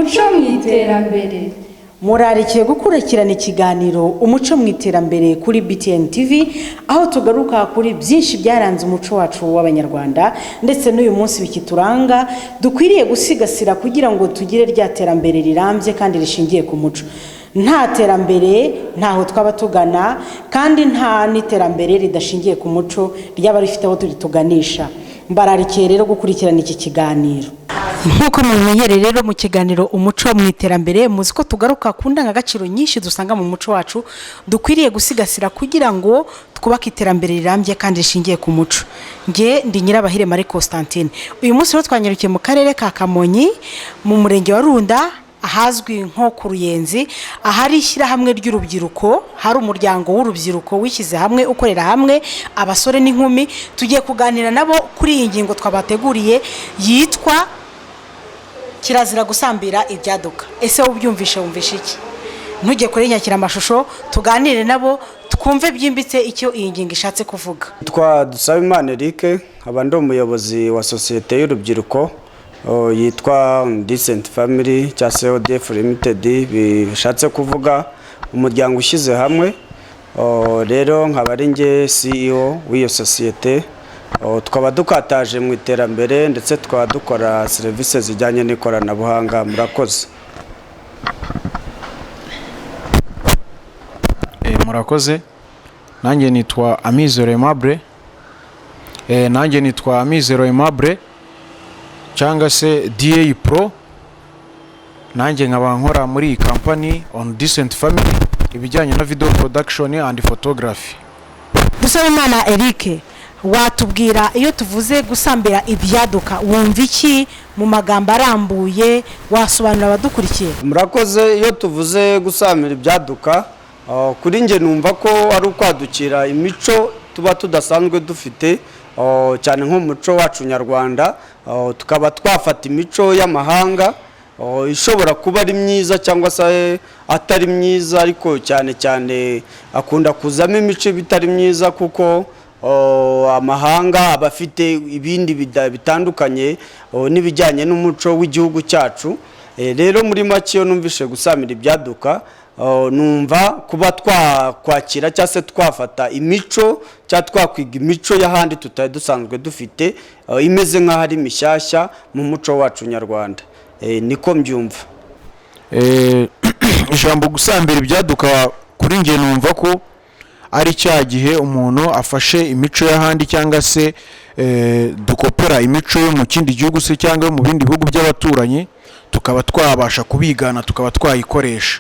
umuco mu iterambere. Murarikiye gukurikirana ikiganiro umuco mu iterambere kuri BTN TV, aho tugaruka kuri byinshi byaranze umuco wacu w'Abanyarwanda ndetse n'uyu munsi bikituranga dukwiriye gusigasira kugira ngo tugire rya terambere rirambye kandi rishingiye ku muco. Nta terambere ntaho twaba tugana, kandi nta n'iterambere ridashingiye ku muco ryaba rifite aho turituganisha. Mbararikiye rero gukurikirana iki kiganiro. Nkuko mumenyereye rero mu kiganiro umuco mu iterambere, muzi ko tugaruka ku ndangagaciro nyinshi dusanga mu muco wacu dukwiriye gusigasira kugira ngo twubake iterambere rirambye kandi rishingiye ku muco. Nge ndi Nyirabahire Marie Constantine. Uyu munsi rero twanyarukiye mu karere ka Kamonyi mu murenge wa Runda, ahazwi nko ku Ruyenzi, ahari ishyirahamwe ry'urubyiruko, hari umuryango w'urubyiruko wishyize hamwe ukorera hamwe abasore n'inkumi. Tugiye kuganira nabo kuri iyi ngingo twabateguriye yitwa kirazira gusambira ibyaduka. Ese ubyumvishe wumvishe iki? Ntujye kuri nyakira amashusho tuganire nabo twumve byimbitse icyo iyi ngingo ishatse kuvuga. Dusabimana Eric, abandi umuyobozi wa societe y'urubyiruko yitwa Decent Family cya CODF Limited, bishatse kuvuga umuryango ushyize hamwe. Rero nkaba ari nge CEO w'iyo societe. Tukaba dukataje mu iterambere ndetse tukaba dukora serivisi zijyanye n'ikoranabuhanga. Murakoze. Murakoze. Nanjye nitwa Amizero Aimable, cyangwa se DA Pro. Nanjye nkaba nkora muri iyi company on Decent Family ibijyanye na video production and photography. Dusabimana Eric, watubwira iyo tuvuze gusambira ibyaduka wumva iki mu magambo arambuye, wasobanura abadukurikiye? Murakoze. Iyo tuvuze gusambira ibyaduka, kuri nge numva ko ari ukwadukira imico tuba tudasanzwe dufite, cyane nk'umuco wacu nyarwanda. Tukaba twafata imico y'amahanga ishobora kuba ari myiza cyangwa se atari myiza, ariko cyane cyane akunda kuzamo imico bitari myiza, kuko amahanga abafite ibindi bitandukanye n'ibijyanye n'umuco w'igihugu cyacu. Rero muri make numvishe gusambira ibyaduka, numva kuba twakwakira cyangwa se twafata imico cyangwa twakwiga imico y'ahandi tutari dusanzwe dufite, imeze nk'aho ari mishyashya mu muco wacu nyarwanda. Niko mbyumva. Ijambo gusambira ibyaduka kuri nge numva ko ari cya gihe umuntu afashe imico y'ahandi cyangwa se dukopera imico yo mu kindi gihugu se cyangwa mu bindi bihugu by'abaturanyi, tukaba twabasha kubigana tukaba twayikoresha.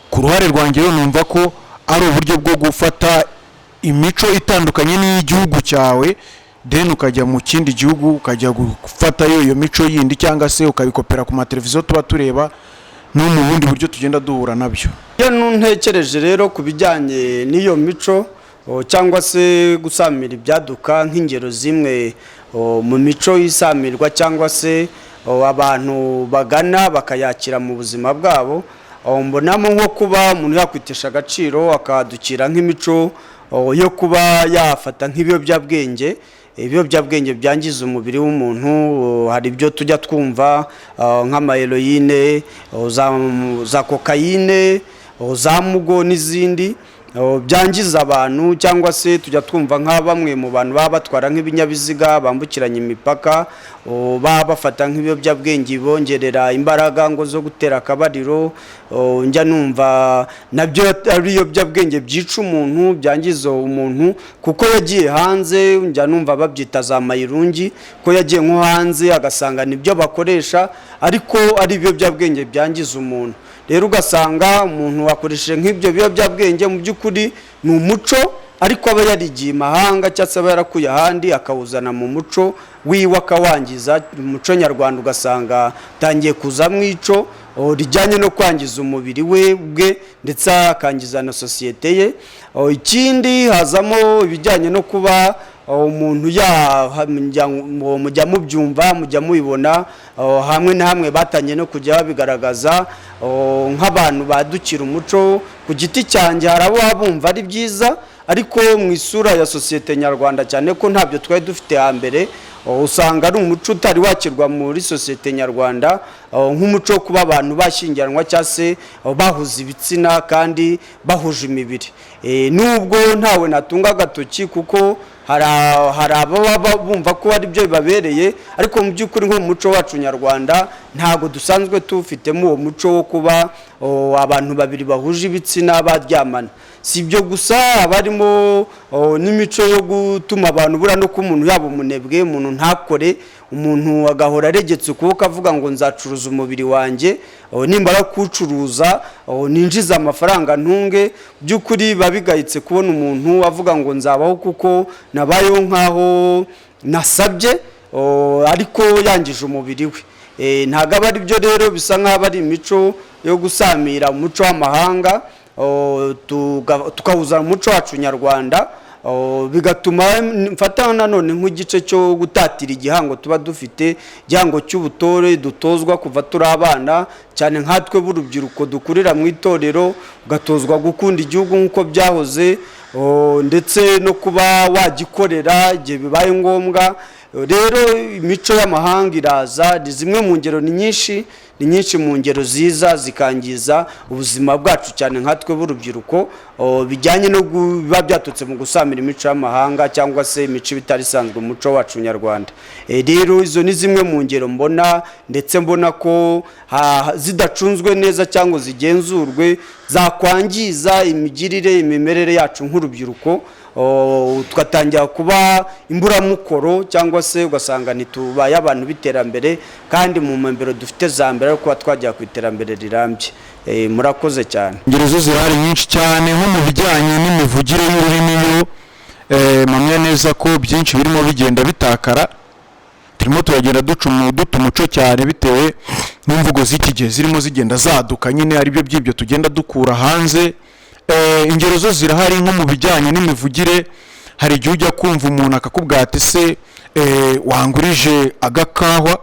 Ku ruhare rwanjye rero numva ko ari uburyo bwo gufata imico itandukanye n'iy'igihugu cyawe, then ukajya mu kindi gihugu ukajya gufata iyo mico yindi cyangwa se ukabikopera ku mateleviziyo tuba tureba no mu bundi buryo tugenda duhura nabyo. Iyo ntekereje rero ku bijyanye n'iyo mico cyangwa se gusambira ibyaduka, nk'ingero zimwe mu mico yisamirwa cyangwa se abantu bagana bakayakira mu buzima bwabo, mbonamo nko kuba umuntu yakwitesha agaciro akadukira nk'imico yo kuba yafata nk'ibiyobyabwenge. Ibiyobyabwenge byangiza umubiri w'umuntu, hari ibyo tujya twumva nk'amaheroine, za kokayine, za mugo n'izindi byangiza abantu, cyangwa se tujya twumva nka bamwe mu bantu baba batwara nk'ibinyabiziga bambukiranya imipaka, baba bafata nk'ibiyobyabwenge bongerera imbaraga ngo zo gutera akabariro. Njya numva nabyo ari ibiyobyabwenge byica umuntu, byangiza umuntu kuko yagiye hanze. Njya numva babyita za mayirungi, ko yagiye nko hanze agasanga nibyo bakoresha, ariko ari ibiyobyabwenge byangiza umuntu. Rero ugasanga umuntu wakoresheje nk'ibyo biyobyabwenge mu by'ukuri ni umuco, ariko aba yarigiye imahanga cyangwa se aba yarakuye ahandi akawuzana mu muco wiwe akawangiza. Umuco nyarwanda ugasanga tangiye kuzamo ico rijyanye no kwangiza umubiri we bwe ndetse akangiza na societe ye. Ikindi hazamo ibijyanye no kuba umuntu mujya mubyumva, mujya mubibona hamwe na hamwe batanye no kujya babigaragaza nk'abantu badukira umuco. Ku giti cyanjye hari abo bumva ari byiza, ariko mu isura ya sosiyete nyarwanda, cyane ko ntabyo twari dufite hambere, usanga ari umuco utari wakirwa muri sosiyete nyarwanda, nk'umuco wo kuba abantu bashyingiranwa cyangwa se bahuza ibitsina kandi bahuje imibiri. Nubwo ntawe natunga agatoki kuko hari ababa bumva ko ari byo bibabereye, ariko mu by'ukuri nko mu muco wacu nyarwanda ntabwo dusanzwe tufitemo uwo muco wo kuba abantu babiri bahuje ibitsina baryamana. Si ibyo gusa, abarimo n'imico yo gutuma abantu bura no ko umuntu yaba umunebwe, umuntu ntakore, umuntu agahora aregetse ukuboko avuga ngo nzacuruza umubiri wanjye, nimbara kuwucuruza ninjiza amafaranga ntunge. By'ukuri babigayitse kubona umuntu avuga ngo nzabaho kuko nabayeho nkaho nasabye, ariko yangije umubiri we. Ntabwo aba ari byo rero, bisa nk'aho ari imico yo gusamira umuco w'amahanga, tukawuzana umuco wacu nyarwanda, bigatuma mfata nanone nk'igice cyo gutatira igihango tuba dufite, igihango cy'ubutore dutozwa kuva turi abana, cyane nkatwe b'urubyiruko dukurira mu itorero, ugatozwa gukunda igihugu nk'uko byahoze, ndetse no kuba wagikorera igihe bibaye ngombwa. Rero imico y'amahanga iraza, ni zimwe mu ngero, ni nyinshi mu ngero ziza zikangiza ubuzima bwacu, cyane nkatwe b'urubyiruko, bijyanye no biba byatutse mu gusamira imico y'amahanga cyangwa se imico bitari isanzwe umuco wacu nyarwanda. Rero izo ni zimwe mu ngero mbona, ndetse mbona ko zidacunzwe neza cyangwa zigenzurwe zakwangiza imigirire, imimerere yacu nk'urubyiruko, tugatangira kuba imburamukoro, cyangwa se ugasanga ntitubaye abantu b'iterambere, kandi mu mbero dufite za mbere ariko kuba twajya ku iterambere rirambye. Murakoze cyane. Ingero zo zirahari nyinshi cyane, nko mu bijyanye n'imivugire y'ururimi yo mpamya neza ko byinshi birimo bigenda bitakara. Turimo turagenda duta umuco cyane bitewe n'imvugo z'iki gihe zirimo zigenda zaduka, nyine ari byo by'ibyo tugenda dukura hanze. Ingero zo zirahari, nko mu bijyanye n'imivugire, hari igihe ujya kumva umuntu akakubwira ati se wangurije agakawa.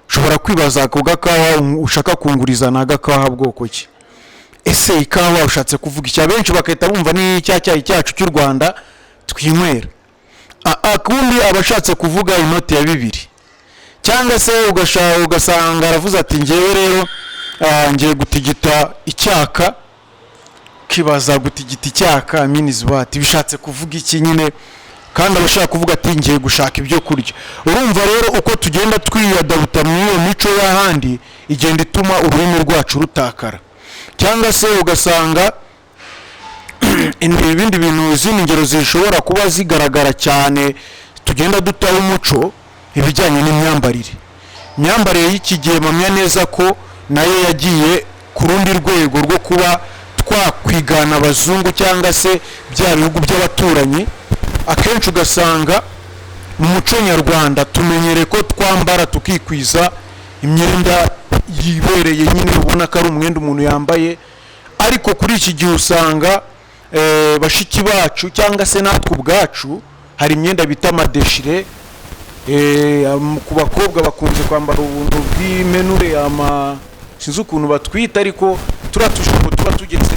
Ushobora kwibaza ako gakawa ushaka kunguriza na agakawa bwoko ki? Ese ikawa ushatse kuvuga iki? Abenshi bakahita bumva ni cyayi cyacu cy'u Rwanda twinywera. Akundi abashatse kuvuga inoti ya 2, cyangwa se ugasanga aravuze ati ngewe rero ngiye gutigita icyaka. Kibaza gutigita icyaka means what? Bishatse kuvuga iki nyine? Kandi abashaka kuvuga ati ngiye gushaka ibyo kurya. Urumva rero uko tugenda twiyadabuta mu iyo mico y'ahandi, igenda ituma ururimi rwacu rutakara. Cyangwa se ugasanga ibindi bintu, izindi ngero zishobora kuba zigaragara cyane tugenda dutaho umuco, ibijyanye n'imyambarire. Imyambarire y'iki gihe mpamya neza ko nayo yagiye ku rundi rwego rwo kuba twakwigana abazungu cyangwa se bya bihugu by'abaturanyi. Akenshi ugasanga mu muco nyarwanda tumenyere ko twambara tukikwiza imyenda yibereye, nyine ubona ko ari umwenda umuntu yambaye, ariko kuri iki gihe usanga bashiki bacu cyangwa se natwe ubwacu hari imyenda bita amadeshire. Ku bakobwa bakunze kwambara ubuntu bw'imenure, sinzi ukuntu batwita, ariko turatujimbo tuba tugeze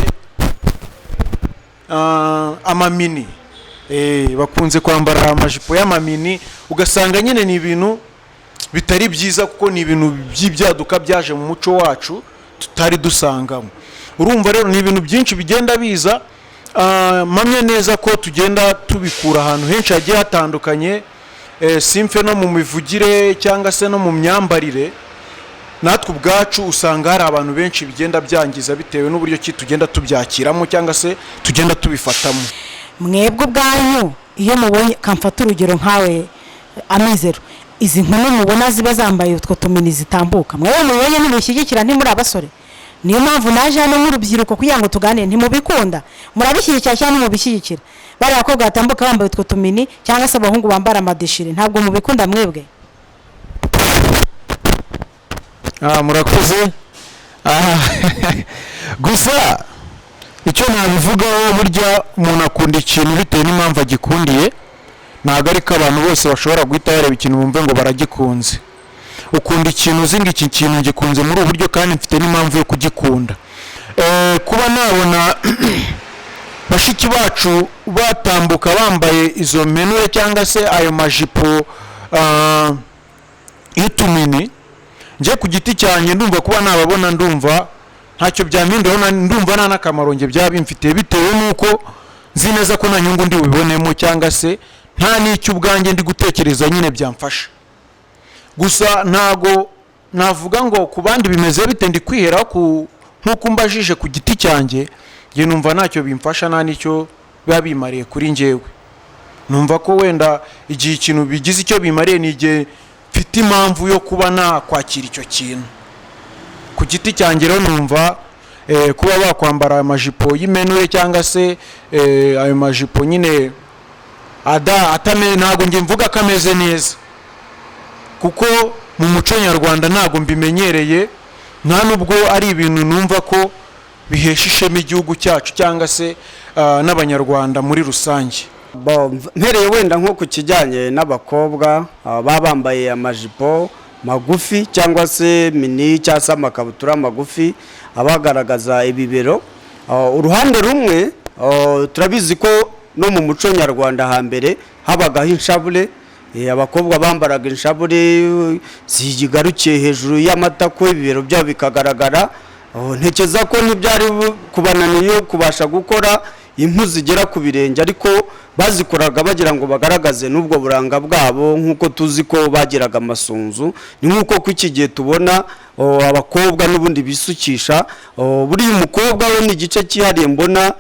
amamini. Bakunze kwambara amajipo y'amamini, ugasanga nyine ni ibintu bitari byiza kuko ni ibintu by'ibyaduka byaje mu muco wacu tutari dusangamo. Urumva rero ni ibintu byinshi bigenda biza, mpamya neza ko tugenda tubikura ahantu henshi hagiye hatandukanye, simfe no mu mivugire cyangwa se no mu myambarire. Natwe ubwacu usanga hari abantu benshi bigenda byangiza bitewe n'uburyo ki tugenda tubyakiramo cyangwa se tugenda tubifatamo. Mwebwe ubwanyu iyo mubonye, kamfata urugero nkawe Amizero, izi nkumi mubona ziba zambaye utwo tumini zitambuka, mwewe mubonye ntimushyigikira, ntimuri abasore? Niyo mpamvu naje hano nk'urubyiruko kugira ngo tuganire. Ntimubikunda? Murabishyigikira cyangwa ntimubishyigikira? Bari abakobwa batambuka bambaye utwo tumini cyangwa se abahungu bambara amadeshire, ntabwo mubikunda mwebwe? Murakoze. Gusa icyo nabivugaho, burya umuntu akunda ikintu bitewe n'impamvu agikundiye. Ntabwo ari ko abantu bose bashobora guhita bareba ikintu bumve ngo baragikunze. Ukunda ikintu uzi ngo iki kintu gikunze muri ubu buryo kandi mfite n'impamvu yo kugikunda. Kuba nabona bashiki bacu batambuka bambaye izo menure cyangwa se ayo majipo y'utumini, njye ku giti cyanjye ndumva kuba nababona ndumva ntacyo byampinduraho, ndumva nta n'akamaro njye byaba bimfitiye, bitewe n'uko nzi neza ko nta nyungu ndi bubibonemo cyangwa se nta n'icyo ubwanjye ndi gutekereza nyine byamfasha. Gusa ntago navuga ngo ku bandi bimeze bite, ndi kwihera nk'uko mbajije ku giti cyanjye, njye numva ntacyo bimfasha, nta n'icyo biba bimariye kuri njyewe. Numva ko wenda igihe ikintu bigize icyo bimariye ni igihe mfite impamvu yo kuba nakwakira icyo kintu. Ku giti cyanjye rero numva kuba bakwambara amajipo y'imenure cyangwa se ayo majipo nyine ntabwo njye mvuga ko ameze neza, kuko mu muco nyarwanda ntabwo mbimenyereye, nta nubwo ari ibintu numva ko bihesha ishema igihugu cyacu cyangwa se n'abanyarwanda muri rusange. Mpereye wenda nko ku kijyanye n'abakobwa baba bambaye amajipo magufi cyangwa se mini cyangwa se amakabutura magufi abagaragaza ibibero, uruhande rumwe turabizi ko no mu muco nyarwanda hambere habagaho inshabure, abakobwa bambaraga inshabure zigarukiye hejuru y'amatako, ibibero byabo bikagaragara. Ntekereza ko ntibyari kubananiye kubasha gukora impu zigera ku birenge, ariko bazikoraga bagira ngo bagaragaze n'ubwo buranga bwabo, nk'uko tuzi ko bagiraga amasunzu. Ni nk'uko ku iki gihe tubona abakobwa n'ubundi bisukisha, buriya umukobwa we ni igice cyihariye mbona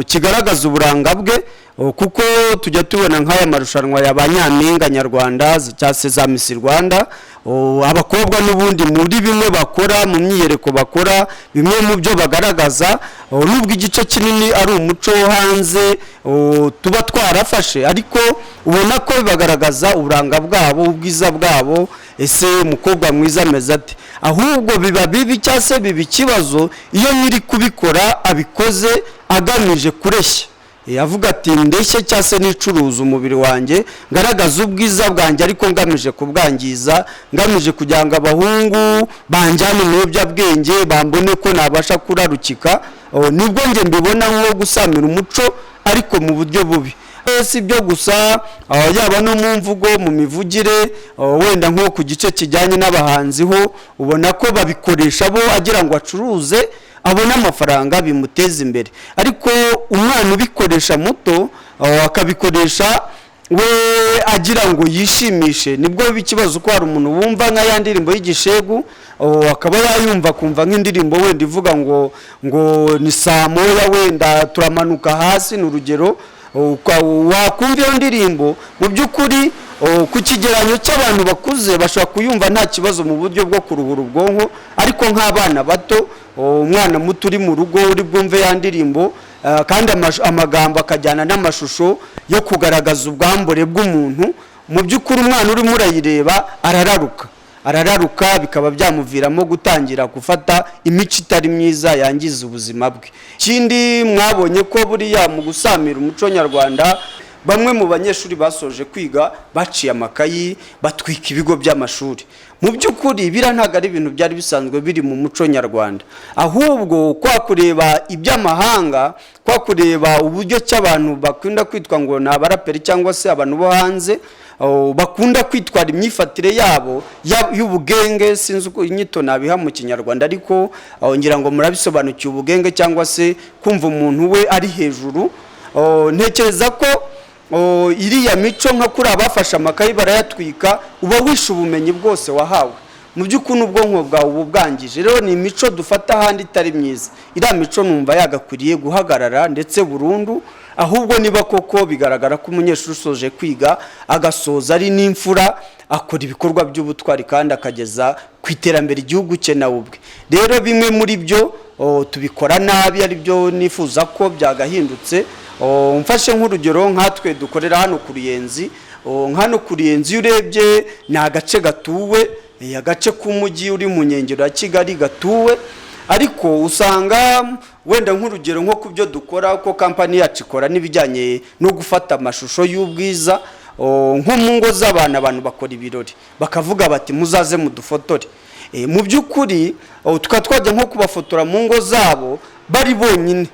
kigaragaza uburanga bwe, kuko tujya tubona nk'aya marushanwa ya ba Nyampinga Nyarwanda cyangwa se za Miss Rwanda, abakobwa n'ubundi muri bimwe bakora mu myiyereko bakora, bimwe mu byo bagaragaza, nubwo igice kinini ari umuco hanze tuba twarafashe, ariko ubona ko bagaragaza uburanga bwabo, ubwiza bwabo. Ese umukobwa mwiza ameze ate? Ahubwo biba bibi cyangwa se biba ikibazo iyo nyiri kubikora abikoze agamije kureshya, avuga ati ndeshye cyangwa se nicuruza umubiri wanjye, ngaragaza ubwiza bwanjye ariko ngamije kubwangiza, ngamije kugira ngo abahungu banjyane mu biyobyabwenge bambone ko nabasha kurarukika. Nibwo njye mbibona nko gusamira umuco ariko mu buryo bubi. Si byo gusa, yaba no mu mvugo, mu mivugire, wenda nko ku gice kijyanye n'abahanzi ho ubona ko babikoresha bo agira ngo acuruze abona amafaranga bimuteza imbere, ariko umwana ubikoresha muto akabikoresha we agira ngo yishimishe, nibwo biba ikibazo ko hari umuntu wumva nka ya ndirimbo y'igishegu akaba yayumva kumva nk'indirimbo wenda ivuga ngo ni saa moya wenda turamanuka hasi, ni urugero. Wakumva iyo ndirimbo mu by'ukuri ku kigeranyo cy'abantu bakuze bashobora kuyumva nta kibazo mu buryo bwo kuruhura ubwonko, ariko nk'abana bato, umwana muto uri mu rugo uri bwumve ya ndirimbo kandi amagambo akajyana n'amashusho yo kugaragaza ubwambure bw'umuntu, mu by'ukuri umwana urimo urayireba arararuka, bikaba byamuviramo gutangira gufata imico itari myiza yangiza ubuzima bwe. Ikindi mwabonye ko buriya mu gusamira umuco nyarwanda, bamwe mu banyeshuri basoje kwiga baciye amakayi batwika ibigo by'amashuri. Mu by'ukuri bira ntago ari ibintu byari bisanzwe biri mu muco nyarwanda, ahubwo kwa kureba iby'amahanga, kwa kureba uburyo cy'abantu bakunda kwitwa ngo ni abaraperi cyangwa se abantu bo hanze, bakunda kwitwara imyifatire yabo y'ubugenge. Sinzi uko inyito nabiha mu kinyarwanda, ariko ngira ngo murabisobanukiye ubugenge cyangwa se kumva umuntu we ari hejuru. Ntekereza ko iriya mico nka kuri abafashe amakayi barayatwika, uba wishe ubumenyi bwose wahawe, mu by'ukuri ubwonko bwawe ubu bwangije. Rero ni imico dufata ahandi itari myiza. Iriya mico numva yagakwiriye guhagarara ndetse burundu, ahubwo niba koko bigaragara ko umunyeshuri usoje kwiga agasoza ari n'imfura, akora ibikorwa by'ubutwari kandi akageza ku iterambere igihugu cye nawe ubwe. Rero bimwe muri byo tubikora nabi, ari byo nifuza ko byagahindutse. Mfashe nk'urugero nkatwe dukorera hano ku Ruyenzi, hano ku Ruyenzi urebye ni agace gatuwe, agace k'umujyi uri mu nkengero ya Kigali gatuwe, ariko usanga wenda nk'urugero nko ku byo dukora, ko kampani yacu ikora n'ibijyanye no gufata amashusho y'ubwiza, nko mu ngo z'abantu, abantu bakora ibirori bakavuga bati muzaze mudufotore. Mu by'ukuri tukaba twajya nko kubafotora mu ngo zabo bari bonyine,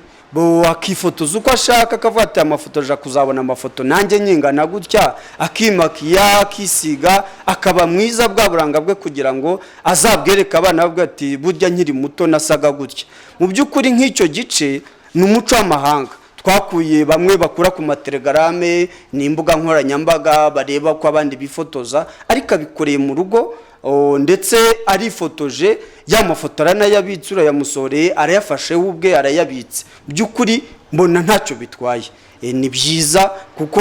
akifotoza uko ashaka, akavuga ati amafoto aja kuzabona amafoto nanjye nyingana gutya, akimakiya, akisiga, akaba mwiza bwa buranga bwe kugira ngo azabwereka abana bwe ati burya nkiri muto nasaga gutya. Mu by'ukuri nk'icyo gice ni umuco w'amahanga twakuye, bamwe bakura ku matelegrame n'imbuga nkoranyambaga bareba ko abandi bifotoza, ariko abikoreye mu rugo ndetse arifotoje, ya mafoto aranayabitse, urayamusoreye arayafashe ubwe arayabitse. By'ukuri mbona ntacyo bitwaye, ni byiza kuko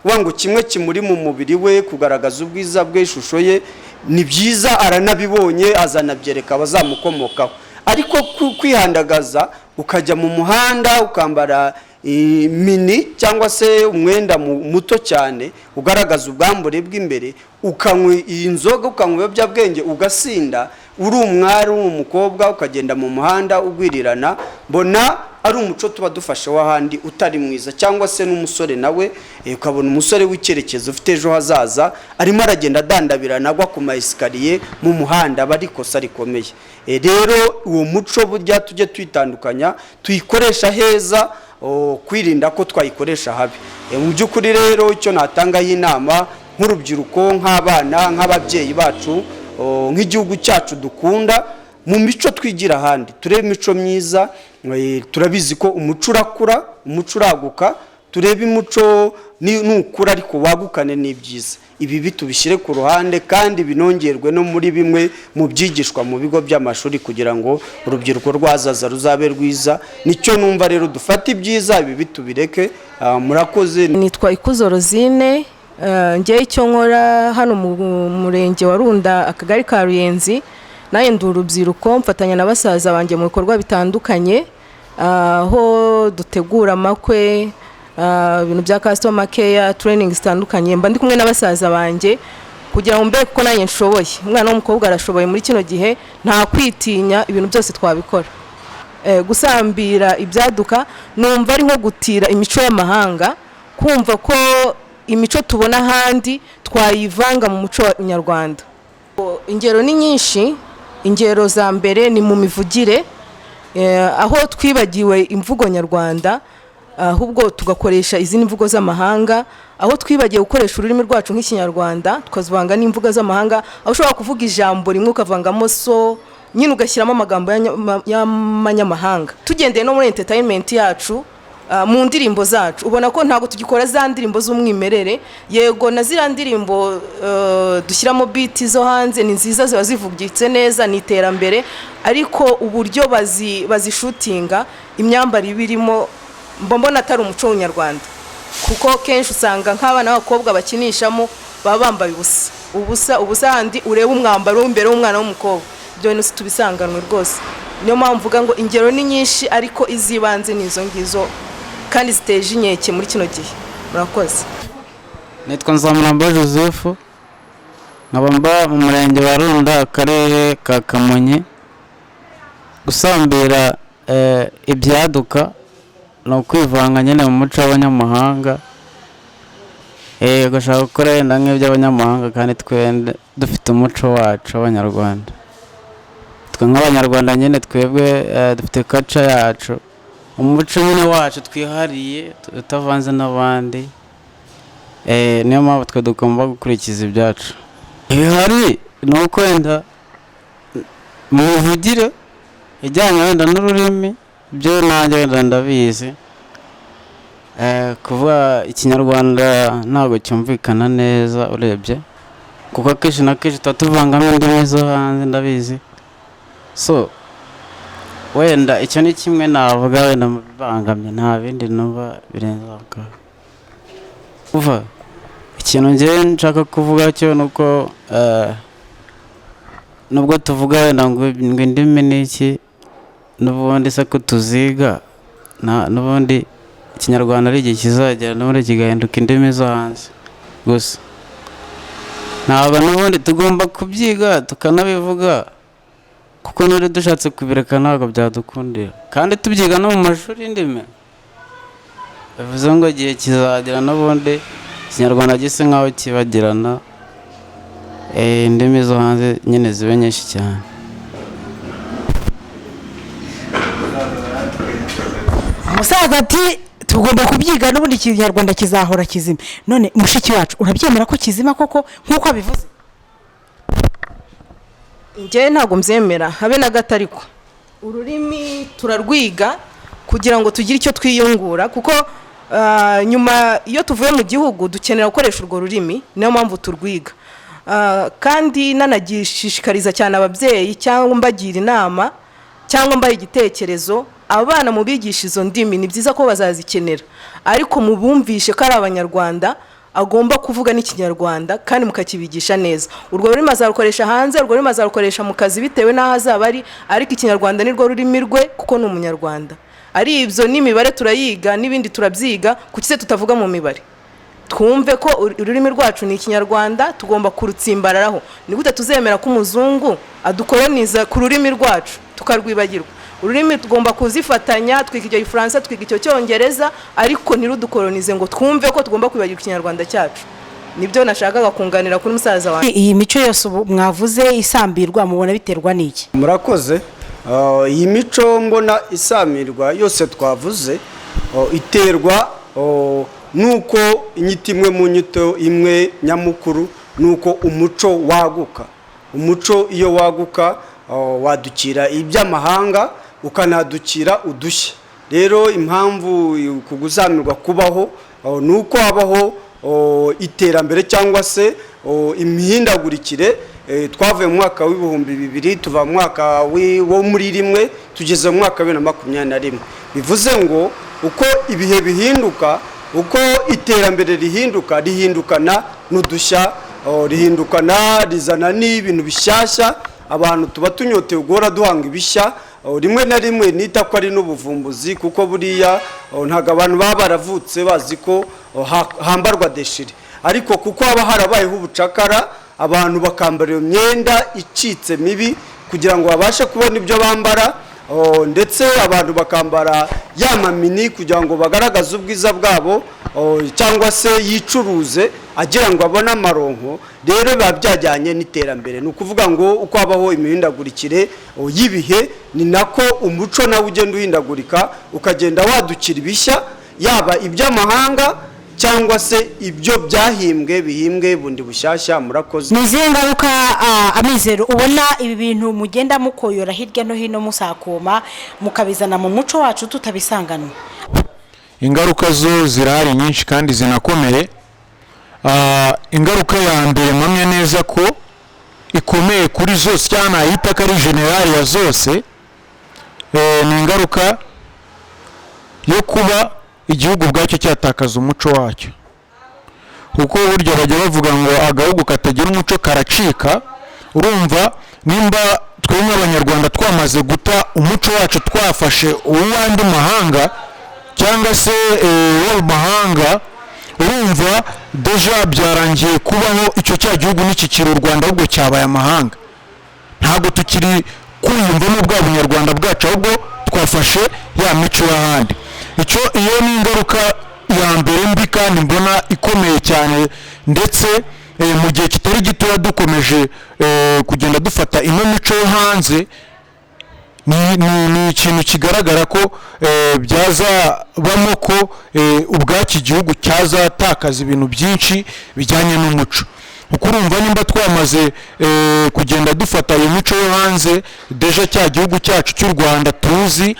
wango kimwe kimuri mu mubiri we kugaragaza ubwiza bwe, ishusho ye ni byiza, aranabibonye azanabyereka abazamukomokaho. Ariko kwihandagaza ukajya mu muhanda ukambara mini cyangwa se umwenda muto cyane ugaragaza ubwambure bw'imbere, ukanywa inzoga, ukanywa ibiyobyabwenge, ugasinda, uri umwari w'umukobwa ukagenda mu muhanda ugwirirana, mbona ari umuco tuba dufashe w'ahandi utari mwiza. Cyangwa se n'umusore nawe ukabona umusore w'icyerekezo ufite ejo hazaza arimo aragenda adandabirana agwa ku maesikariye mu muhanda, bari kosa rikomeye. Rero uwo muco burya tujye twitandukanya, tuyikoresha heza, kwirinda ko twayikoresha habi. Mu by'ukuri rero icyo natangaho inama nk'urubyiruko, nk'abana, nk'ababyeyi bacu, nk'igihugu cyacu dukunda, mu mico twigira ahandi turebe imico myiza. Turabizi ko umuco urakura, umuco uraguka, turebe umuco nukura ariko wagukane n'ibyiza. Ibi bitubishyire ku ruhande kandi binongerwe no muri bimwe mu byigishwa mu bigo by'amashuri kugira ngo urubyiruko rwazaza ruzabe rwiza. Nicyo numva rero dufata ibyiza, ibi bitubireke. Murakoze. Nitwa Ikuzo Rosine, ngiye icyo nkora hano mu murenge wa Runda, akagari ka Ruyenzi. Naye ndi urubyiruko mfatanya na basaza banjye mu bikorwa bitandukanye, aho dutegura amakwe, ibintu bya customer care, training zitandukanye. Mba ndi kumwe na basaza banjye kugira ngo mbe ko nanjye nshoboye. Umwana w'umukobwa arashoboye muri kino gihe, nta kwitinya, ibintu byose twabikora. Gusambira ibyaduka numva ari nko gutira imico y'amahanga, kumva ko imico tubona ahandi twayivanga mu muco nyarwanda. Ingero ni nyinshi. Ingero za mbere ni mu mivugire, aho twibagiwe imvugo nyarwanda ahubwo tugakoresha izindi mvugo z'amahanga, aho twibagiye gukoresha ururimi rwacu nk'ikinyarwanda tukazivanga n'imvugo z'amahanga, aho ushobora kuvuga ijambo rimwe ukavangamo so nyine ugashyiramo amagambo y'amanyamahanga. Tugendeye no muri entertainment yacu, mu ndirimbo zacu ubona ko ntabwo tugikora za ndirimbo z'umwimerere. Yego na zira ndirimbo dushyiramo beat zo hanze ni nziza, ziba zivugitse neza, ni iterambere, ariko uburyo bazishutinga, imyambarire birimo mbona atari umuco w'Unyarwanda, kuko kenshi usanga nk'abana b'abakobwa bakinishamo baba bambaye ubusa handi ureba umwambaro w'imbere w'umwana w'umukobwa. Ibyo bintu tubisanganwe rwose. Niyo mpamvu mvuga ngo ingero ni nyinshi, ariko izibanze ni izo ngizo kandi ziteje inkeke muri kino gihe. Murakoze. Nitwa Nzamuramba Joseph, nkaba mba mu murenge wa Runda, akarere ka Kamonyi. Gusambira ibyaduka no kwivanga nyine mu muco w'abanyamahanga, gashaka gukora wenda nk'iby'abanyamahanga kandi twende dufite umuco wacu w'Abanyarwanda. Twe nk'Abanyarwanda nyine twebwe dufite culture yacu, umuco nyine wacu twihariye utavanze n'abandi. Niyo mpamvu twe dugomba gukurikiza ibyacu. Ibihari ni uko wenda mu mivugire ijyanye wenda n'ururimi, byo nanjye wenda ndabizi. Kuvuga ikinyarwanda ntabwo cyumvikana neza urebye, kuko akenshi na kenshi tuba tuvangamo indimi zo hanze, ndabizi. So wenda icyo ni kimwe navuga wenda mu bibangamye, nta bindi numva birenze aho. Kuva ikintu ngiye nshaka kuvuga cyo nuko nubwo tuvuga wenda ngo indimi ni iki, n'ubundi se ko tuziga, n'ubundi ikinyarwanda ari igihe kizagera n'ubundi kigahinduka indimi zo hanze gusa. Ntabwo n'ubundi tugomba kubyiga tukanabivuga, kuko n'uri dushatse kubireka ntabwo byadukundira. Kandi tubyiga no mu mashuri y'indimi, bivuze ngo igihe kizagera n'ubundi ikinyarwanda gise nk'aho kibagirana, indimi zo hanze nyine zibe nyinshi cyane. umusaza ati tugomba kubyiga n'ubundi ikinyarwanda kizahora kizima. None mushiki wacu urabyemera ko kizima koko nk'uko abivuze? njyewe ntabwo mbyemera habe na gato, ariko ururimi turarwiga kugira ngo tugire icyo twiyungura, kuko nyuma iyo tuvuye mu gihugu dukenera gukoresha urwo rurimi, niyo mpamvu turwiga. Kandi nanagishishikariza cyane ababyeyi cyangwa mbagira inama cyangwa mbaye igitekerezo, abana mu bigisha izo ndimi ni byiza ko bazazikenera, ariko mubumvishe ko ari abanyarwanda, agomba kuvuga n'ikinyarwanda kandi mukakibigisha neza. Urwo rurimi azarukoresha hanze, urwo rurimi azarukoresha mu kazi bitewe n'aho azaba ari, ariko ikinyarwanda nirwo rurimi rwe kuko ni umunyarwanda. Ari ibyo n'imibare turayiga n'ibindi turabyiga, kuki se tutavuga mu mibare? Twumve ko ururimi rwacu ni ikinyarwanda, tugomba kurutsimbararaho. Ni gute tuzemera ko umuzungu adukoloniza ku rurimi rwacu tukarwibagirwa? Ururimi tugomba kuzifatanya, twiga icyo Gifaransa, twiga icyo Cyongereza, ariko ntirudukolonize ngo twumve ko tugomba kwibagirwa ikinyarwanda cyacu. Nibyo nashakaga kunganira kuri musaza wanjye. Iyi mico yose mwavuze isambirwa mubona biterwa n'iki? Murakoze. Iyi mico mbona isamirwa yose twavuze iterwa nuko inyito imwe mu nyito imwe nyamukuru, nuko umuco waguka. Umuco iyo waguka wadukira iby'amahanga ukanadukira udushya. Rero impamvu kuguzamirwa kubaho nuko habaho iterambere cyangwa se imihindagurikire. Twavuye mu mwaka w'ibihumbi 2000 tuva mu mwaka wo muri rimwe tugeze mu mwaka 2021. Bivuze ngo uko ibihe bihinduka, uko iterambere rihindukana n'udushya, rihindukana rizana n'ibintu bishyashya. Abantu tuba tunyotewe guhora duhanga ibishya, rimwe na rimwe nita ko ari n'ubuvumbuzi, kuko buriya ntago abantu baba baravutse bazi ko hambarwa deshire, ariko kuko haba harabayeho ubucakara, abantu bakambara iyo myenda icitse mibi kugira ngo babashe kubona ibyo bambara, ndetse abantu bakambara yamamini kugira ngo bagaragaze ubwiza bwabo, cyangwa se yicuruze agira ngo abone amaronko. Rero biba byajyanye n'iterambere. Ni ukuvuga ngo uko habaho imihindagurikire y'ibihe, ni nako umuco nawe ugenda uhindagurika, ukagenda wadukira ibishya, yaba iby'amahanga cyangwa se ibyo bihimbwe bundi bushyashya. Murakoze. Ni izihe ngaruka Amizero ubona ibi bintu mugenda mukoyora hirya no hino musakoma mukabizana mu muco wacu tutabisanganwa? Ingaruka zo zirahari nyinshi kandi zinakomeye. Ingaruka ya mbere mpamya neza ko ikomeye kuri zose cyane ayita ko ari generali ya zose, ni ingaruka yo kuba igihugu bwacyo cyatakaza umuco wacyo. Kuko burya bajya bavuga ngo agahugu katagira umuco karacika. Urumva nimba twebwe abanyarwanda twamaze guta umuco wacu, twafashe uw'andi mahanga cyangwa se uwo mahanga, urumva deja byarangiye kubaho icyo cya gihugu n'ikikiri u Rwanda, ahubwo cyabaye amahanga. Ntabwo tukiri kwiyumvamo bwa bunyarwanda bwacu, ahubwo twafashe ya mico y'ahandi. Iyo ni ingaruka ya mbere mbi kandi mbona ikomeye cyane, ndetse mu gihe kitari gito dukomeje kugenda dufata ino mico yo hanze. Ni ikintu kigaragara ko byazabamo ko ubwaki gihugu cyazatakaza ibintu byinshi bijyanye n'umuco. Kuko urumva nimba twamaze kugenda dufata iyo mico yo hanze, deja cya gihugu cyacu cy'u Rwanda tuzi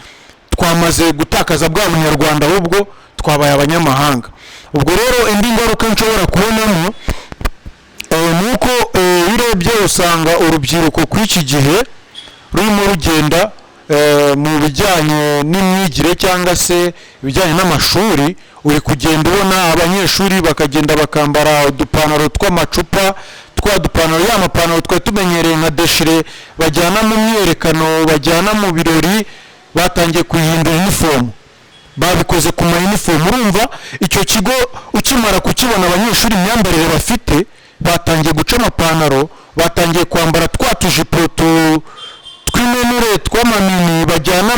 twamaze gutakaza bwa bunyarwanda, ahubwo twabaye abanyamahanga. Ubwo rero indi ngaruka nshobora kubonamo nuko urebye usanga urubyiruko kw'iki gihe rurimo rugenda mu bijyanye n'imyigire cyangwa se ibijyanye n'amashuri. Uri kugenda ubona abanyeshuri bakagenda bakambara udupantaro tw'amacupa, twa dupantaro, ya mapantaro twari tumenyereye nka deshire bajyana mu myerekano, bajyana mu birori, batangiye kuyihindura inifomu, babikoze ku ma inifomu. Urumva icyo kigo ukimara kukibona abanyeshuri imyambarire bafite, batangiye guca amapantaro, batangiye kwambara twa tujipo tw'inenure tw'amamini bajyana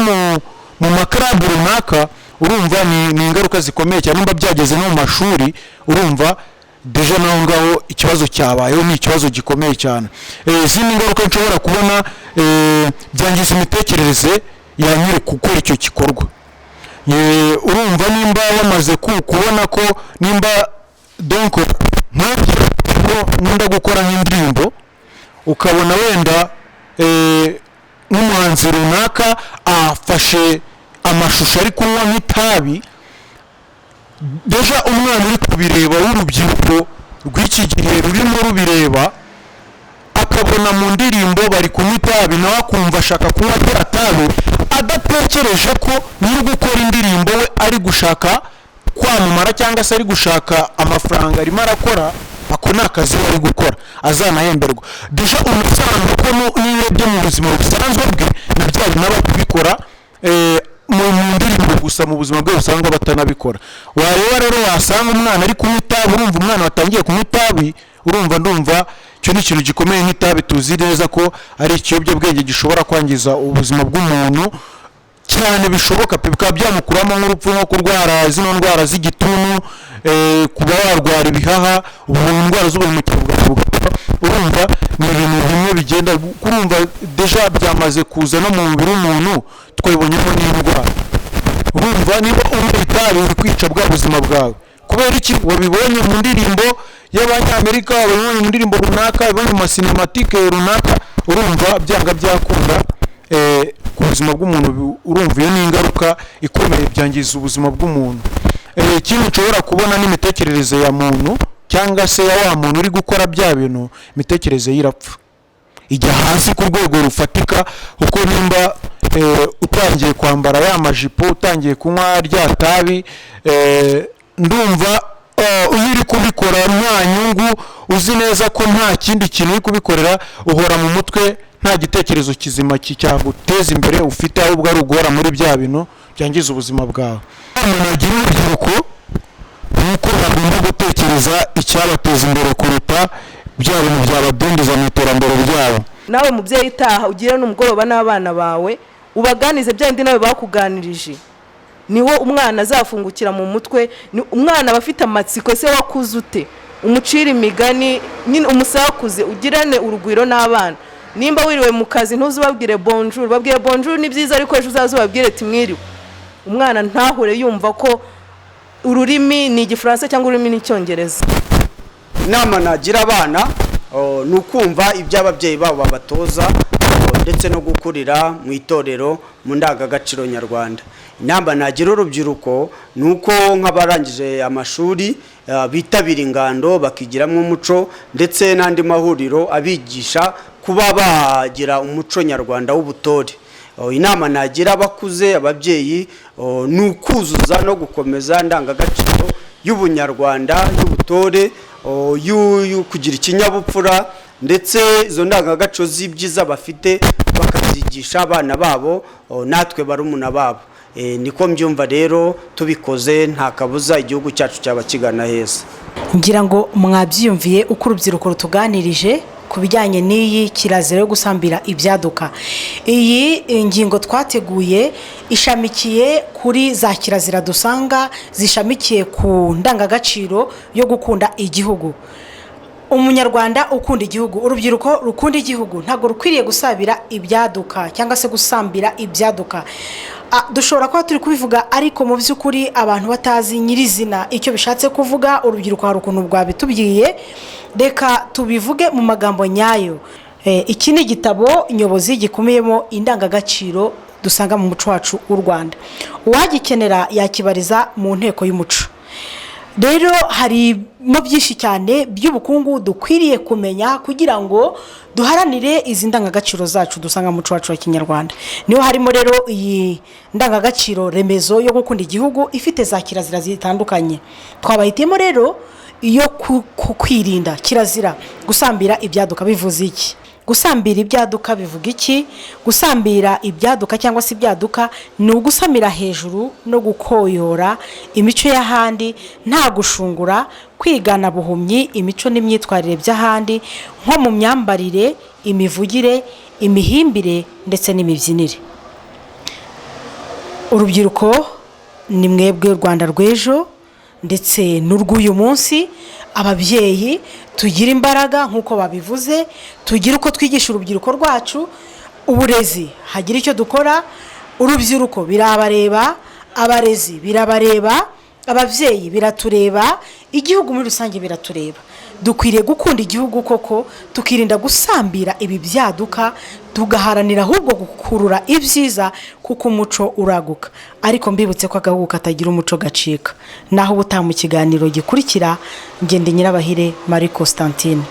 mu makarabu runaka. Urumva ni ingaruka zikomeye cyane. Nimba byageze no mu mashuri, urumva deja naho ngaho ikibazo cyabayeho, ni ikibazo gikomeye cyane. Izindi ngaruka nshobora kubona, byangiza imitekerereze ya nyiri gukora icyo gikorwa. urumva nimba wamaze kubona ko nimba donc nkunda gukora nk'indirimbo ukabona wenda nk'umuhanzi runaka afashe amashusho ari kunywa nk'itabi, deja umwana uri kubireba w'urubyiruko rw'iki gihe rurimo rubireba akabona mu ndirimbo bari kunywa itabi nawe akumva ashaka kunywa rya tabi, adatekereje ko nyiri gukora indirimbo we ari gushaka kwamamara cyangwa se ari gushaka amafaranga arimo arakora, ako ni akazi ari gukora azanahemberwa. Deja umusanga ko niyo byo mu buzima busanzwe bwe na bya binaba kubikora mu ndirimbo gusa, mu buzima bwe usanga batanabikora. Wareba rero wasanga umwana ari kunywa itabi, urumva umwana watangiye kunywa itabi, ndumva cyo ni ikintu gikomeye nk'itabi. Tuzi neza ko ari ikiyobyabwenge gishobora kwangiza ubuzima bw'umuntu cyane bishoboka pe, bikaba byamukuramo nk'urupfu nko kurwara zino ndwara z'igituntu, kuba warwara ibihaha, indwara z'ubuhumekero bugapfa. Urumva ni ibintu bimwe bigenda kurumva deja byamaze kuza no mu mubiri w'umuntu, twabibonyemo n'indwara. Urumva niba unywa itabi uri kwica bwa buzima bwawe kubera iki? Wabibonye mu ndirimbo y'Abanyamerika, wabibonye mu ndirimbo runaka, wabibonye mu masinematique runaka, urumva byanga byakunda ku buzima bw'umuntu. Urumva iyo ni ingaruka ikomeye, byangiza ubuzima bw'umuntu. Ikindi ushobora kubona n'imitekerereze ya muntu cyangwa se ya wa muntu uri gukora bya bintu, imitekerereze y'irapfa ijya hasi ku rwego rufatika, kuko nimba utangiye kwambara ya majipo, utangiye kunywa rya tabi, ndumva uri kubikora nta nyungu, uzi neza ko nta kindi kintu uri kubikorera, uhora mu mutwe nta gitekerezo kizima cyaguteza imbere ufite, ahubwo ari uguhora muri bya bintu byangiza ubuzima bwawe. Umuntu agira urubyiruko nuko bagomba gutekereza icyabateza imbere kuruta bya bintu byabadindiza mu iterambere ryabo. Nawe mubyeyi itaha ugire n'umugoroba n'abana bawe, ubaganize bya bindi nawe bakuganirije, niho umwana azafungukira mu mutwe. Umwana aba afite amatsiko, se wakuze ute, umucira imigani nyine umusakuze, ugirane urugwiro n'abana. Nimba wiriwe mu kazi ntuzubabwire bonjour, babwire bonjour ni byiza, ariko ejo uzazubabwire ati mwiriwe. Umwana ntahure yumva ko ururimi ni Igifaransa cyangwa ururimi ni Icyongereza. Inama nagira abana ni ukumva ibyo ababyeyi babo babatoza, ndetse no gukurira mu itorero mu ndangagaciro nyarwanda. Inama nagira urubyiruko ni uko nk'abarangije amashuri bitabira ingando bakigiramo umuco, ndetse n'andi mahuriro abigisha kuba bagira umuco nyarwanda w'ubutore. Inama nagira abakuze, ababyeyi, ni ukuzuza no gukomeza ndangagaciro y'ubunyarwanda, y'ubutore, kugira ikinyabupfura, ndetse izo ndangagaciro z'ibyiza bafite bakazigisha abana babo, natwe barumuna babo. Niko mbyumva rero, tubikoze nta kabuza igihugu cyacu cyaba kigana heza. Ngira ngo mwabyiyumviye uko urubyiruko rutuganirije ku bijyanye n'iyi kirazira yo gusambira ibyaduka. Iyi ngingo twateguye ishamikiye kuri za kirazira dusanga zishamikiye ku ndangagaciro yo gukunda igihugu. Umunyarwanda ukunda igihugu, urubyiruko rukunda igihugu, ntabwo rukwiriye gusabira ibyaduka cyangwa se gusambira ibyaduka. Dushobora kuba turi kubivuga, ariko mu by'ukuri abantu batazi nyirizina icyo bishatse kuvuga. Urubyiruko hari ukuntu bwabitubwiye, reka tubivuge mu magambo nyayo. Iki ni igitabo nyobozi gikumiyemo indangagaciro dusanga mu muco wacu w'u Rwanda. Uwagikenera yakibariza mu nteko y'umuco. Rero harimo byinshi cyane by'ubukungu dukwiriye kumenya kugira ngo duharanire izi ndangagaciro zacu dusanga mu muco wacu wa Kinyarwanda. Niho harimo rero iyi ndangagaciro remezo yo gukunda igihugu ifite za kirazira zitandukanye. Twabahitemo rero iyo kwirinda kirazira gusambira ibyaduka. Bivuze iki? Gusambira ibyaduka bivuga iki? Gusambira ibyaduka cyangwa se ibyaduka ni ugusamira hejuru no gukoyora imico y'ahandi, nta gushungura, kwigana buhumyi imico n'imyitwarire by'ahandi, nko mu myambarire, imivugire, imihimbire ndetse n'imibyinire. Urubyiruko ni mwebwe u Rwanda rw'ejo ndetse n'urw'uyu munsi. Ababyeyi tugira imbaraga nk'uko babivuze, tugira uko twigisha urubyiruko rwacu. Uburezi hagira icyo dukora, urubyiruko birabareba, abarezi birabareba, ababyeyi biratureba, igihugu muri rusange biratureba. Dukwiriye gukunda igihugu koko, tukirinda gusambira ibi byaduka, tugaharanira ahubwo gukurura ibyiza kuko umuco uraguka. Ariko mbibutse ko agahugu katagira umuco gacika. Naho ubutaha mu kiganiro gikurikira, ngende Nyirabahire Marie Constantine.